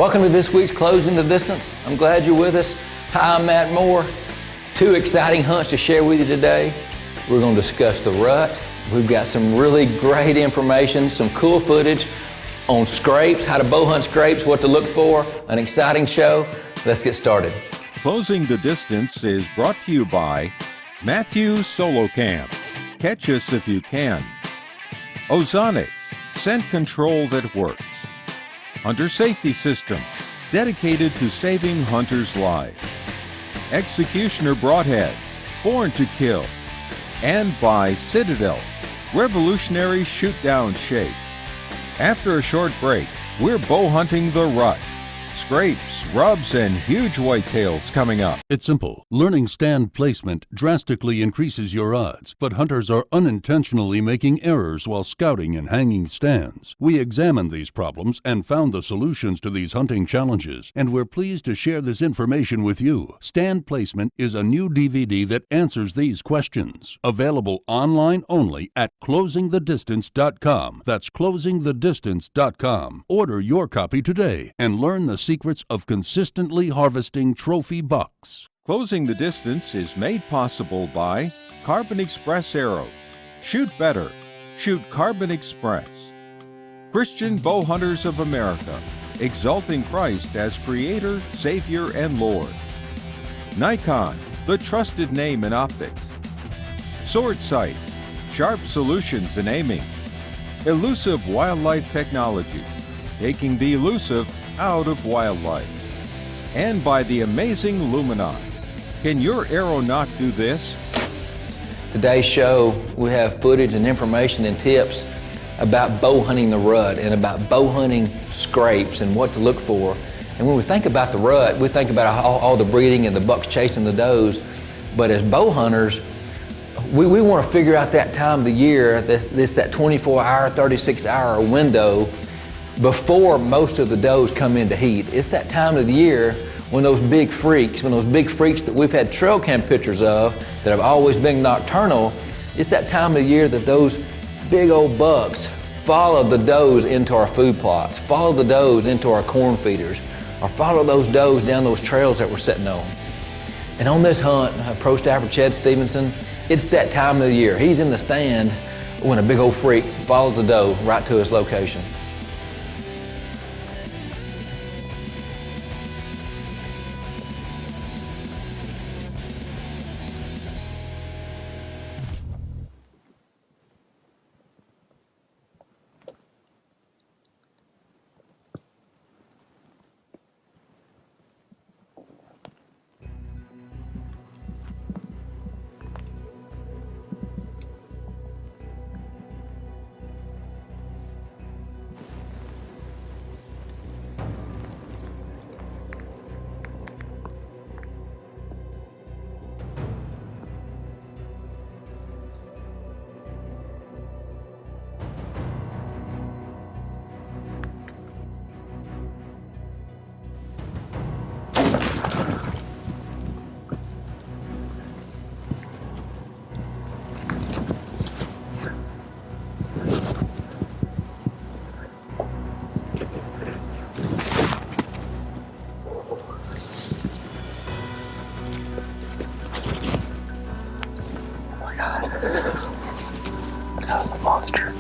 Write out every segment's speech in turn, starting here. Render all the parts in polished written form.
Welcome to this week's Closing the Distance. I'm glad you're with us. Hi, I'm Matt Moore. Two exciting hunts to share with you today. We're going to discuss the rut. We've got some really great information, some cool footage on scrapes, how to bow hunt scrapes, what to look for, an exciting show. Let's get started. Closing the Distance is brought to you by Matthews Solo Cam. Catch us if you can. Ozonics, scent control that works. Hunter Safety System, dedicated to saving hunters' lives. Executioner Broadheads, born to kill. And by Citadel, revolutionary shoot-down shape. After a short break, we're bow hunting the rut. Scrapes, rubs, and huge whitetails coming up. It's simple. Learning stand placement drastically increases your odds, but hunters are unintentionally making errors while scouting and hanging stands. We examined these problems and found the solutions to these hunting challenges, and we're pleased to share this information with you. Stand Placement is a new DVD that answers these questions. Available online only at closingthedistance.com. That's closingthedistance.com. Order your copy today and learn the secrets of consistently harvesting trophy bucks. Closing the Distance is made possible by Carbon Express Arrows. Shoot better. Shoot Carbon Express. Christian Bow Hunters of America, exalting Christ as Creator, Savior, and Lord. Nikon, the trusted name in optics. Sword Sight, sharp solutions in aiming. Elusive Wildlife Technologies, taking the elusive out of wildlife. And by the amazing Luminot. Can your arrow not do this? Today's show, we have footage and information and tips about bow hunting the rut and about bow hunting scrapes and what to look for. And when we think about the rut, we think about all the breeding and the bucks chasing the does. But as bow hunters, we want to figure out that time of the year, that 24-hour, 36-hour window before most of the does come into heat. It's that time of the year when those big freaks that we've had trail cam pictures of that have always been nocturnal, it's that time of the year that those big old bucks follow the does into our food plots, follow the does into our corn feeders, or follow those does down those trails that we're sitting on. And on this hunt, Pro Staffer Chad Stevenson, it's that time of the year. He's in the stand when a big old freak follows the doe right to his location. That was a monster.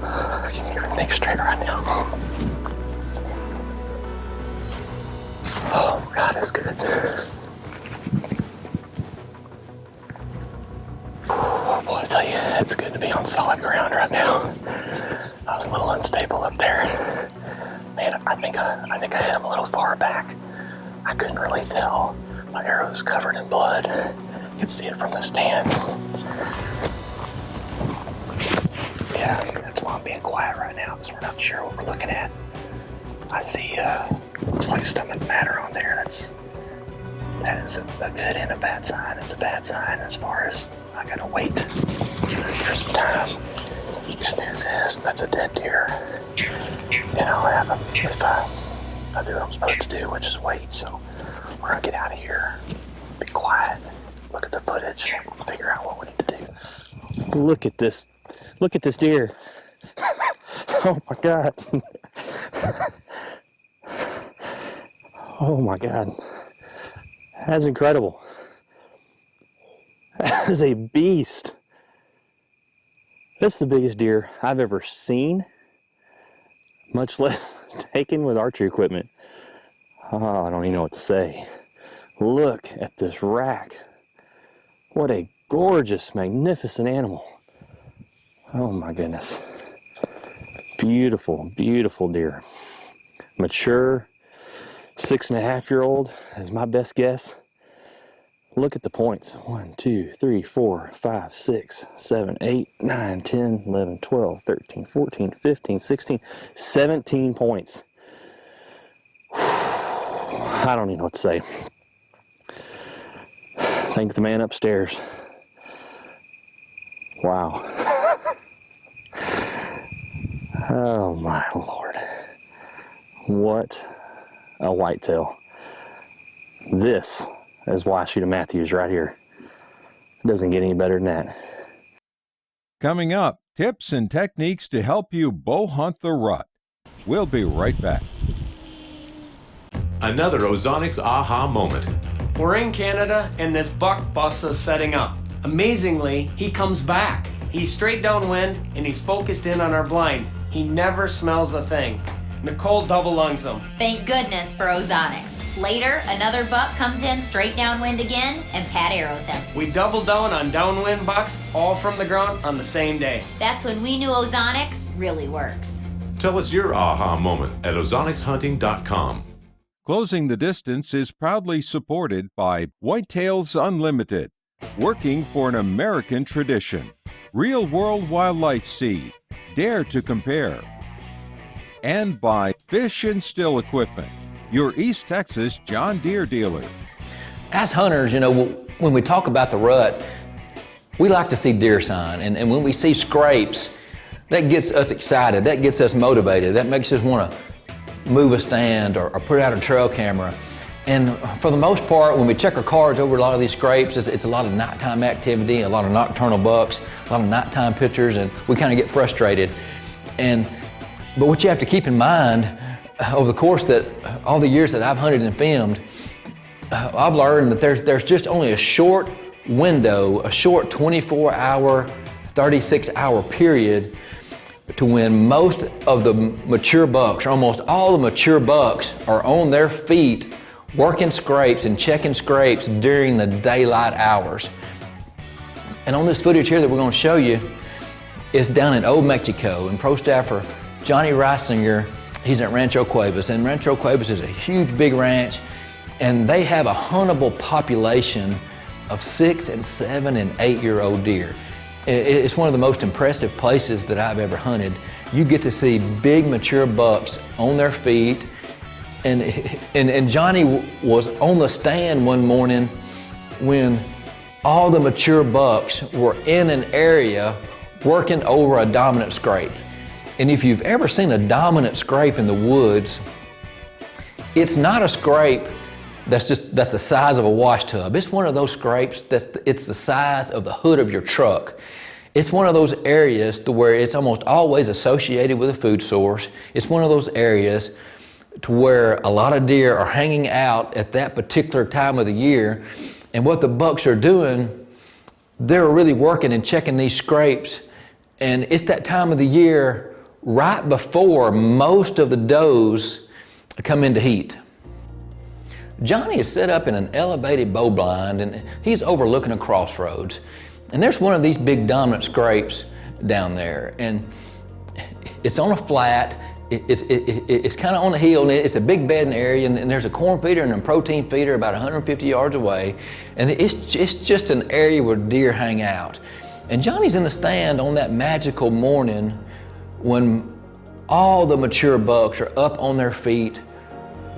I can't even think straight right now. Oh God, it's good. Oh boy, I tell you, it's good to be on solid ground right now. I was a little unstable up there. Man, I think I hit him a little far back. I couldn't really tell. My arrow was covered in blood. You can see it from the stand. Yeah, that's why I'm being quiet right now, because we're not sure what we're looking at. I see, looks like stomach matter on there. That is a good and a bad sign. It's a bad sign as far as I gotta wait for some time. Good news is that's a dead deer, and I'll have him if I do what I'm supposed to do, which is wait. So we're gonna get out of here, be quiet, look at the footage, figure out what we need to do. Look at this deer. Oh my God. Oh my God. That's incredible. That is a beast. This is the biggest deer I've ever seen, much less taken with archery equipment. Oh, I don't even know what to say. Look at this rack. What a gorgeous, magnificent animal. Oh my goodness. Beautiful, beautiful deer. Mature, 6.5-year-old is my best guess. Look at the points. 1, 2, 3, 4, 5, 6, 7, 8, 9, 10, 11, 12, 13, 14, 15, 16, 17 points. I don't even know what to say. Thank the man upstairs. Wow. Oh my Lord. What a whitetail. This is Washita Matthews right here. It doesn't get any better than that. Coming up, tips and techniques to help you bow hunt the rut. We'll be right back. Another Ozonics aha moment. We're in Canada and this buck busts us setting up. Amazingly, he comes back. He's straight downwind and he's focused in on our blind. He never smells a thing. Nicole double lungs him. Thank goodness for Ozonics. Later, another buck comes in straight downwind again and Pat arrows him. We double down on downwind bucks all from the ground on the same day. That's when we knew Ozonics really works. Tell us your aha moment at ozonicshunting.com. Closing the Distance is proudly supported by Whitetails Unlimited, working for an American tradition. Real World Wildlife Seed, Dare to Compare. And by Fish and Still Equipment, your East Texas John Deere dealer. As hunters, you know, when we talk about the rut, we like to see deer sign, and when we see scrapes, that gets us excited, that gets us motivated, that makes us want to move a stand or put out a trail camera. And for the most part, when we check our cards over a lot of these scrapes, it's a lot of nighttime activity, a lot of nocturnal bucks, a lot of nighttime pictures, and we kind of get frustrated. But what you have to keep in mind over the course that all the years that I've hunted and filmed, I've learned that there's just only a short window, a short 24-hour, 36-hour period to when most of the mature bucks, or almost all the mature bucks, are on their feet working scrapes and checking scrapes during the daylight hours. And on this footage here that we're going to show you is down in Old Mexico, and pro staffer Johnny Reisinger, he's at Rancho Cuevas, and Rancho Cuevas is a huge big ranch, and they have a huntable population of 6 and 7 and 8-year-old deer. It's one of the most impressive places that I've ever hunted. You get to see big mature bucks on their feet, and Johnny was on the stand one morning when all the mature bucks were in an area working over a dominant scrape. And if you've ever seen a dominant scrape in the woods, it's not a scrape that's the size of a wash tub. It's one of those scrapes it's the size of the hood of your truck. It's one of those areas to where it's almost always associated with a food source. It's one of those areas to where a lot of deer are hanging out at that particular time of the year. And what the bucks are doing, they're really working and checking these scrapes. And it's that time of the year right before most of the does come into heat. Johnny is set up in an elevated bow blind, and he's overlooking a crossroads. And there's one of these big dominant scrapes down there, and it's on a flat. It's kind of on a hill, and it's a big bedding area, and there's a corn feeder and a protein feeder about 150 yards away, and it's just an area where deer hang out. And Johnny's in the stand on that magical morning when all the mature bucks are up on their feet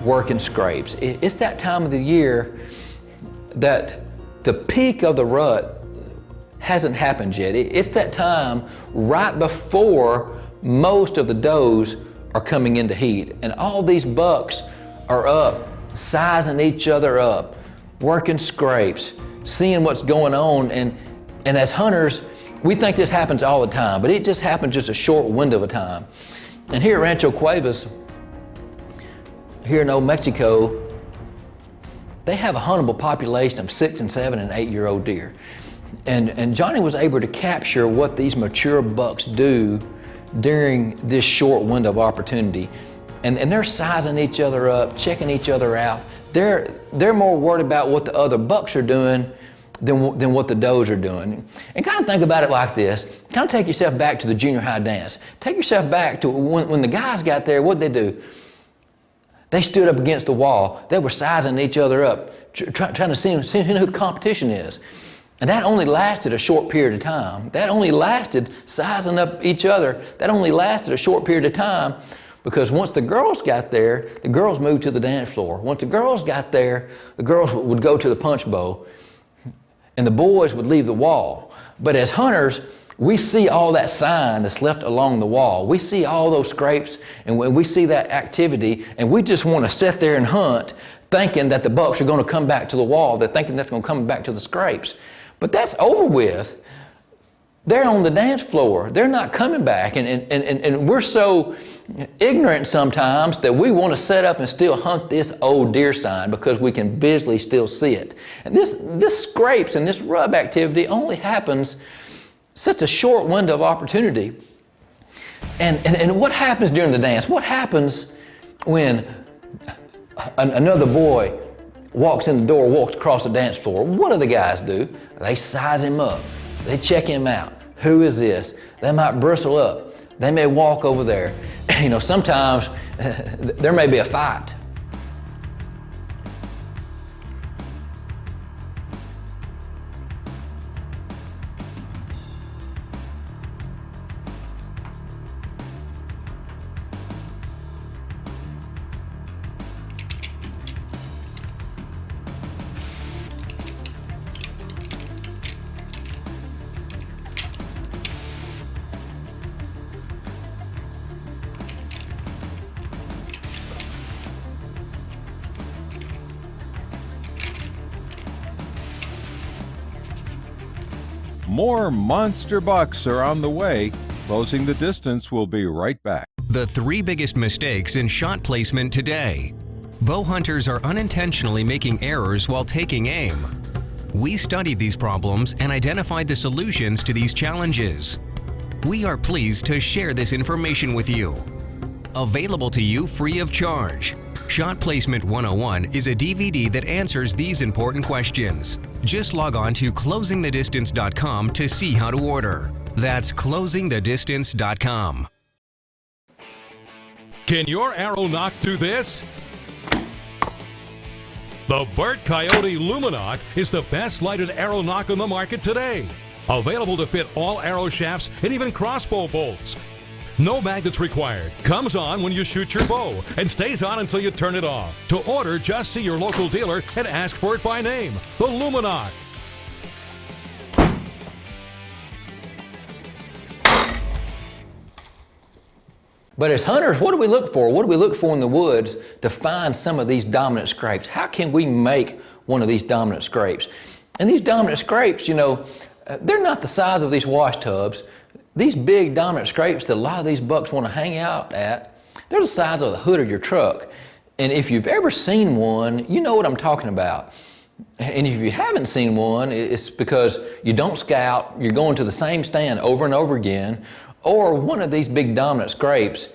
working scrapes. It's that time of the year that the peak of the rut hasn't happened yet. It's that time right before most of the does are coming into heat, and all these bucks are up, sizing each other up, working scrapes, seeing what's going on, and as hunters, we think this happens all the time, but it just happens just a short window of time. And here at Rancho Cuevas, here in Old Mexico, they have a huntable population of 6 and 7 and 8-year-old deer. And Johnny was able to capture what these mature bucks do during this short window of opportunity. And they're sizing each other up, checking each other out. They're more worried about what the other bucks are doing than what the does are doing. And kind of think about it like this. Kind of take yourself back to the junior high dance. Take yourself back to when the guys got there, what'd they do? They stood up against the wall. They were sizing each other up, trying to see who the competition is. And that only lasted a short period of time. That only lasted sizing up each other. That only lasted a short period of time, because once the girls got there, the girls moved to the dance floor. Once the girls got there, the girls would go to the punch bowl, and the boys would leave the wall. But as hunters, we see all that sign that's left along the wall. We see all those scrapes, and we see that activity, and we just want to sit there and hunt, thinking that the bucks are going to come back to the wall. They're thinking that's going to come back to the scrapes. But that's over with. They're on the dance floor. They're not coming back. And we're so ignorant sometimes that we want to set up and still hunt this old deer sign because we can visually still see it. And this scrapes and this rub activity only happens such a short window of opportunity. And what happens during the dance? What happens when another boy walks in the door, walks across the dance floor? What do the guys do? They size him up. They check him out. Who is this? They might bristle up. They may walk over there. You know, sometimes there may be a fight. More monster bucks are on the way. Closing the Distance will be right back. The 3 biggest mistakes in shot placement today. Bow hunters are unintentionally making errors while taking aim. We studied these problems and identified the solutions to these challenges. We are pleased to share this information with you. Available to you free of charge. Shot Placement 101 is a DVD that answers these important questions. Just log on to closingthedistance.com to see how to order. That's closingthedistance.com. Can your arrow nock do this? The Burt Coyote Luminoc is the best lighted arrow nock on the market today. Available to fit all arrow shafts and even crossbow bolts. No magnets required. Comes on when you shoot your bow and stays on until you turn it off. To order, just see your local dealer and ask for it by name. The Luminoc. But as hunters, what do we look for? What do we look for in the woods to find some of these dominant scrapes? How can we make one of these dominant scrapes? And these dominant scrapes, you know, they're not the size of these wash tubs. These big dominant scrapes that a lot of these bucks want to hang out at, they're the size of the hood of your truck. And if you've ever seen one, you know what I'm talking about. And if you haven't seen one, it's because you don't scout, you're going to the same stand over and over again, or one of these big dominant scrapes,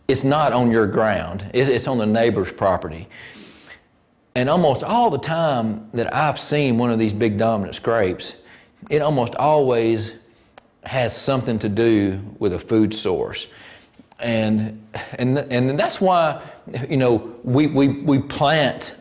it's not on your ground, it's on the neighbor's property. And almost all the time that I've seen one of these big dominant scrapes, it almost always has something to do with a food source. And that's why, you know, we plant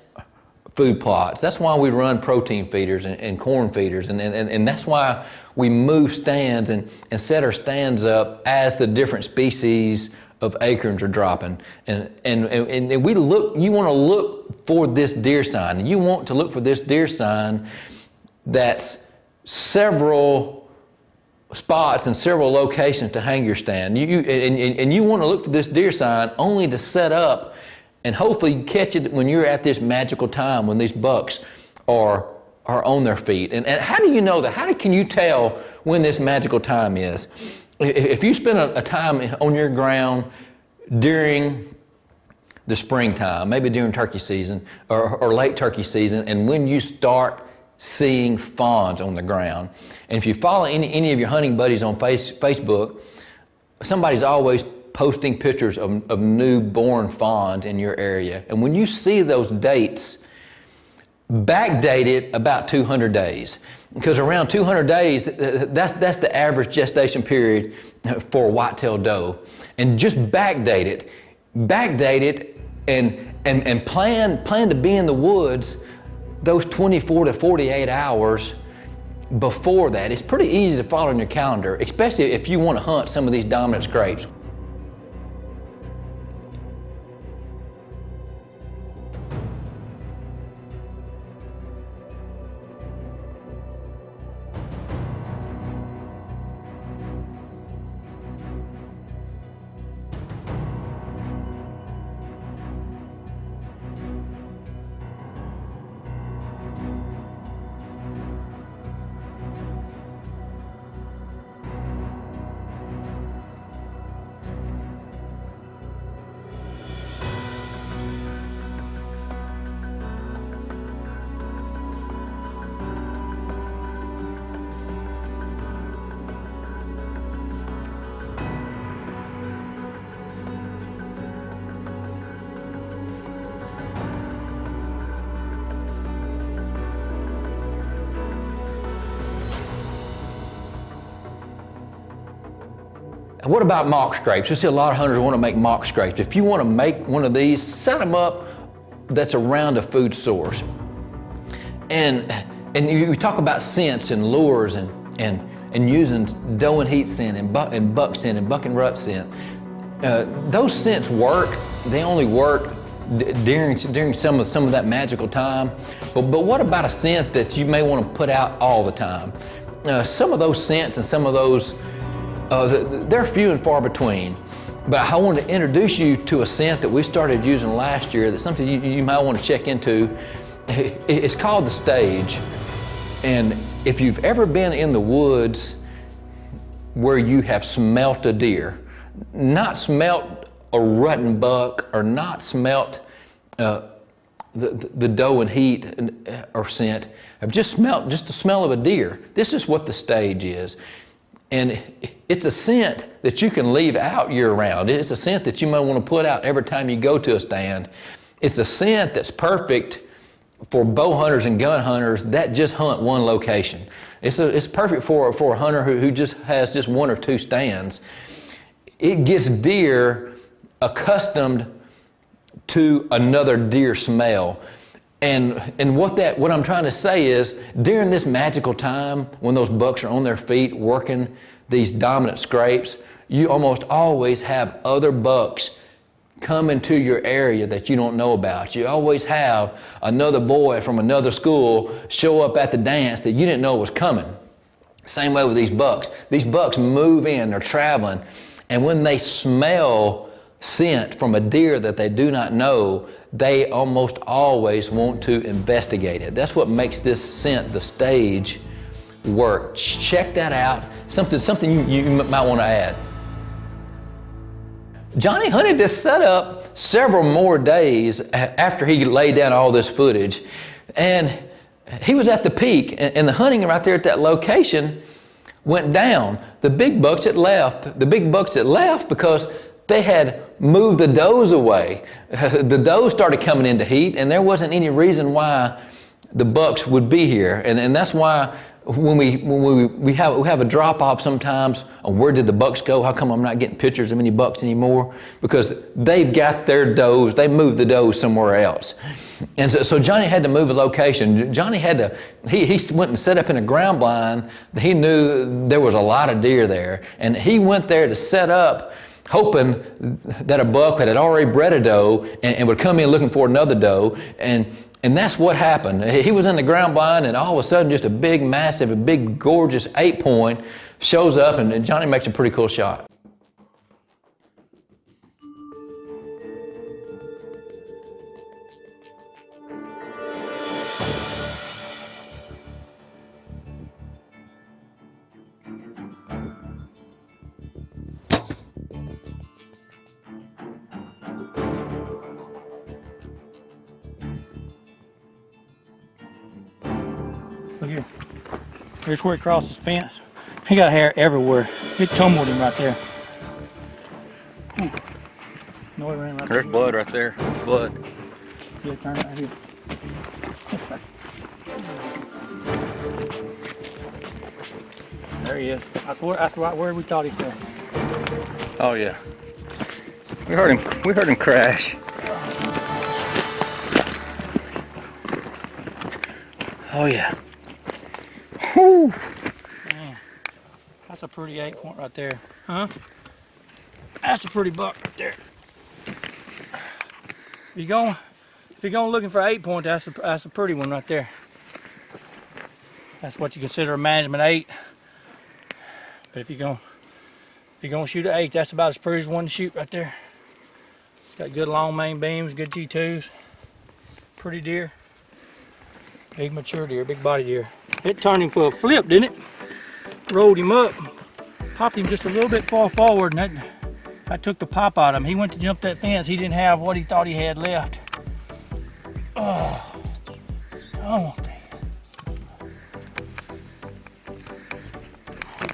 food plots. That's why we run protein feeders and corn feeders. And that's why we move stands and set our stands up as the different species of acorns are dropping. And we look, you want to look for this deer sign. And you want to look for this deer sign that's several spots and several locations to hang your stand. You want to look for this deer sign only to set up and hopefully catch it when you're at this magical time when these bucks are are on their feet. And how do you know that? Can you tell when this magical time is? If you spend a time on your ground during the springtime, maybe during turkey season or late turkey season, and when you start seeing fawns on the ground, and if you follow any of your hunting buddies on Facebook, somebody's always posting pictures of newborn fawns in your area. And when you see those dates, backdate it about 200 days. Because around 200 days, that's the average gestation period for a whitetail doe. And just backdate it and plan to be in the woods those 24 to 48 hours before that. It's pretty easy to follow in your calendar, especially if you want to hunt some of these dominant scrapes. What about mock scrapes? You see a lot of hunters want to make mock scrapes. If you want to make one of these, set them up that's around a food source. And you talk about scents and lures and using doe and heat scent and buck scent and buck and rut scent. Those scents work. They only work during some of that magical time. But what about a scent that you may want to put out all the time? Some of those scents and some of those they're few and far between, but I want to introduce you to a scent that we started using last year. That's something you might want to check into. It's called the Stage, and if you've ever been in the woods where you have smelt a deer, not smelt a rutting buck or not smelt the doe and heat or scent, have just smelt just the smell of a deer. This is what the Stage is. And it's a scent that you can leave out year-round. It's a scent that you might want to put out every time you go to a stand. It's a scent that's perfect for bow hunters and gun hunters that just hunt one location. It's perfect for a hunter who just has just one or two stands. It gets deer accustomed to another deer smell. And what I'm trying to say is, during this magical time when those bucks are on their feet working these dominant scrapes, you almost always have other bucks come into your area that you don't know about. You always have another boy from another school show up at the dance that you didn't know was coming. Same way with these bucks. These bucks move in, they're traveling, and when they smell scent from a deer that they do not know, they almost always want to investigate it. That's what makes this scent, the Stage, work. Check that out. Something you might want to add. Johnny hunted this setup several more days after he laid down all this footage, and he was at the peak, and the hunting right there at that location went down. The big bucks had left because they had moved the does away. The does started coming into heat, and there wasn't any reason why the bucks would be here. And that's why when we have a drop off sometimes on where did the bucks go, how come I'm not getting pictures of any bucks anymore? Because they've got their does, they moved the does somewhere else. And so Johnny had to move a location. Johnny had to, he went and set up in a ground blind. He knew there was a lot of deer there, and he went there to set up hoping that a buck had already bred a doe and would come in looking for another doe, and that's what happened. He was in the ground blind, and all of a sudden just a big, massive, a big, gorgeous 8-point shows up, and Johnny makes a pretty cool shot. here. Here's where he crossed his fence. He got hair everywhere. It tumbled him right there. No, it ran right There's there. blood right there. Blood. Yeah, turn it right here. There he is. That's right where we thought he fell. Oh yeah. We heard him. We heard him crash. Oh yeah. Whew. Man, that's a pretty 8-point right there, huh? That's a pretty buck right there. If you're going looking for 8-point, that's a pretty one right there. That's what you consider a management 8. But if you're gonna shoot an 8, that's about as pretty as one to shoot right there. It's got good long main beams, good G2s, pretty deer, big mature deer, big body deer. It turned him for a flip, didn't it? Rolled him up, popped him just a little bit far forward, and that took the pop out of him. He went to jump that fence. He didn't have what he thought he had left. Oh, oh, dang.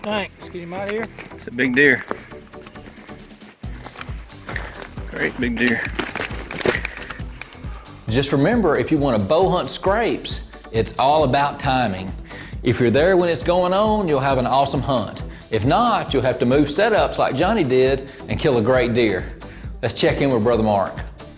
Thanks. Let's get him out of here. It's a big deer. Great big deer. Just remember, if you want to bow hunt scrapes, it's all about timing. If you're there when it's going on, you'll have an awesome hunt. If not, you'll have to move setups like Johnny did and kill a great deer. Let's check in with Brother Mark.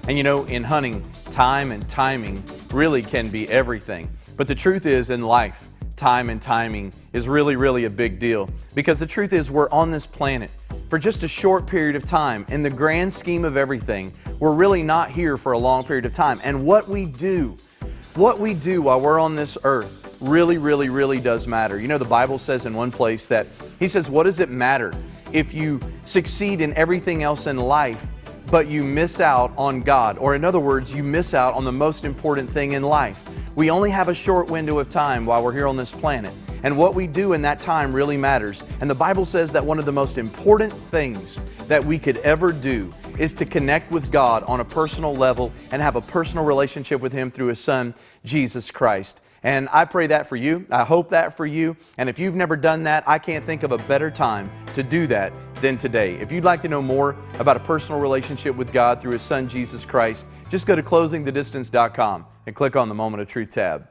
And you know, in hunting, time and timing really can be everything. But the truth is, in life, time and timing is really a big deal. Because the truth is, we're on this planet for just a short period of time. In the grand scheme of everything, we're really not here for a long period of time. And what we do while we're on this earth really does matter. You know, the Bible says in one place that, he says, what does it matter if you succeed in everything else in life, but you miss out on God? Or in other words, you miss out on the most important thing in life. We only have a short window of time while we're here on this planet. And what we do in that time really matters. And the Bible says that one of the most important things that we could ever do is to connect with God on a personal level and have a personal relationship with Him through His Son, Jesus Christ. And I pray that for you. I hope that for you. And if you've never done that, I can't think of a better time to do that than today. If you'd like to know more about a personal relationship with God through His Son, Jesus Christ, just go to closingthedistance.com and click on the Moment of Truth tab.